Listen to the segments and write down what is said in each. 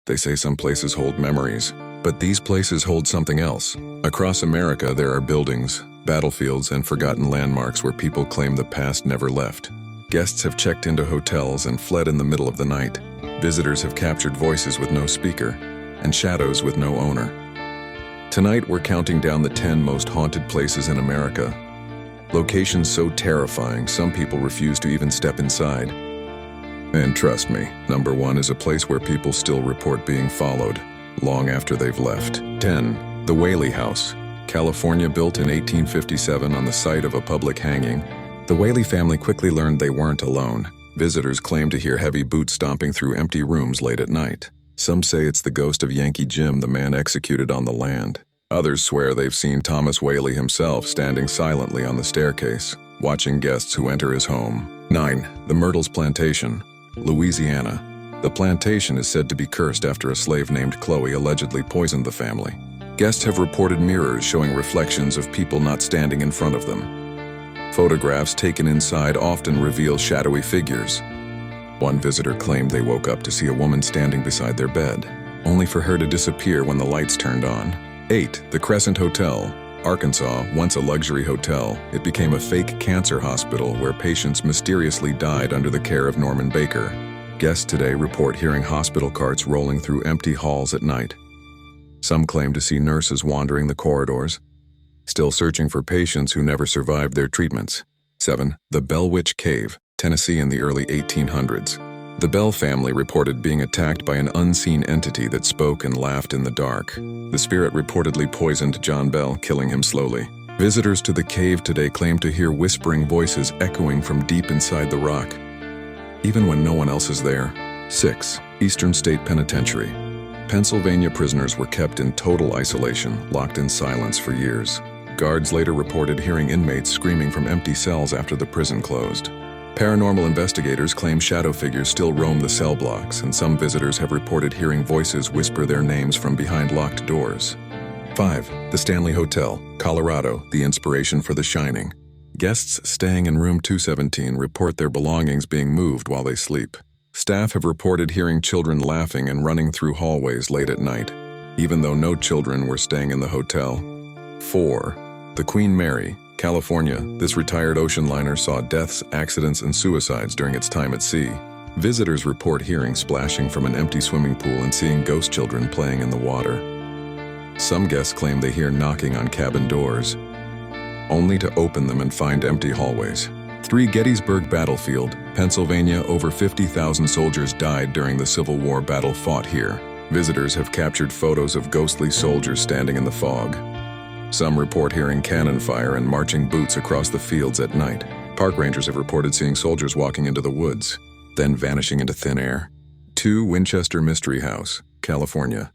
They say some places hold memories, but these places hold something else. Across America, there are buildings, battlefields, and forgotten landmarks where people claim the past never left. Guests have checked into hotels and fled in the middle of the night. Visitors have captured voices with no speaker and shadows with no owner. Tonight, we're counting down the 10 most haunted places in America. Locations so terrifying, some people refuse to even step inside. And trust me, number 1 is a place where people still report being followed, long after they've left. 10. The Whaley House, California. Built in 1857 on the site of a public hanging, the Whaley family quickly learned they weren't alone. Visitors claim to hear heavy boots stomping through empty rooms late at night. Some say it's the ghost of Yankee Jim, the man executed on the land. Others swear they've seen Thomas Whaley himself standing silently on the staircase, watching guests who enter his home. 9. The Myrtles Plantation, Louisiana. The plantation is said to be cursed after a slave named Chloe allegedly poisoned the family. Guests have reported mirrors showing reflections of people not standing in front of them. Photographs taken inside often reveal shadowy figures. One visitor claimed they woke up to see a woman standing beside their bed, only for her to disappear when the lights turned on. 8. The Crescent Hotel, Arkansas. Once a luxury hotel, it became a fake cancer hospital where patients mysteriously died under the care of Norman Baker. Guests today report hearing hospital carts rolling through empty halls at night. Some claim to see nurses wandering the corridors, still searching for patients who never survived their treatments. 7. The Bell Witch Cave, Tennessee. In the early 1800s, the Bell family reported being attacked by an unseen entity that spoke and laughed in the dark. The spirit reportedly poisoned John Bell, killing him slowly. Visitors to the cave today claim to hear whispering voices echoing from deep inside the rock, even when no one else is there. 6. Eastern State Penitentiary, Pennsylvania. Prisoners were kept in total isolation, locked in silence for years. Guards later reported hearing inmates screaming from empty cells after the prison closed. Paranormal investigators claim shadow figures still roam the cell blocks, and some visitors have reported hearing voices whisper their names from behind locked doors. 5. The Stanley Hotel, Colorado. The inspiration for The Shining. Guests staying in room 217 report their belongings being moved while they sleep. Staff have reported hearing children laughing and running through hallways late at night, even though no children were staying in the hotel. 4. The Queen Mary, California. This retired ocean liner saw deaths, accidents, and suicides during its time at sea. Visitors report hearing splashing from an empty swimming pool and seeing ghost children playing in the water. Some guests claim they hear knocking on cabin doors, only to open them and find empty hallways. 3. Gettysburg Battlefield, Pennsylvania. Over 50,000 soldiers died during the Civil War battle fought here. Visitors have captured photos of ghostly soldiers standing in the fog. Some report hearing cannon fire and marching boots across the fields at night. Park rangers have reported seeing soldiers walking into the woods, then vanishing into thin air. 2. Winchester Mystery House, California.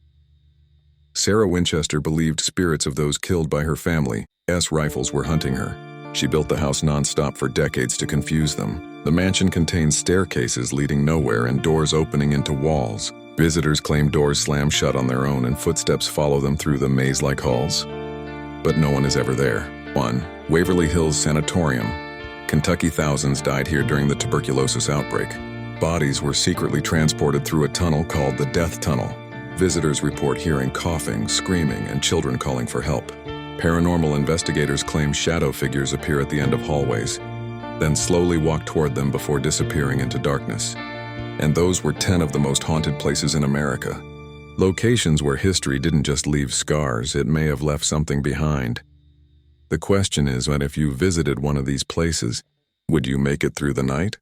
Sarah Winchester believed spirits of those killed by her family's rifles were hunting her. She built the house non-stop for decades to confuse them. The mansion contains staircases leading nowhere and doors opening into walls. Visitors claim doors slam shut on their own and footsteps follow them through the maze-like halls. But no one is ever there. 1. Waverly Hills Sanatorium, Kentucky. Thousands died here during the tuberculosis outbreak. Bodies were secretly transported through a tunnel called the Death Tunnel. Visitors report hearing coughing, screaming, and children calling for help. Paranormal investigators claim shadow figures appear at the end of hallways, then slowly walk toward them before disappearing into darkness. And those were 10 of the most haunted places in America. Locations where history didn't just leave scars, it may have left something behind. The question is, what if you visited one of these places? Would you make it through the night?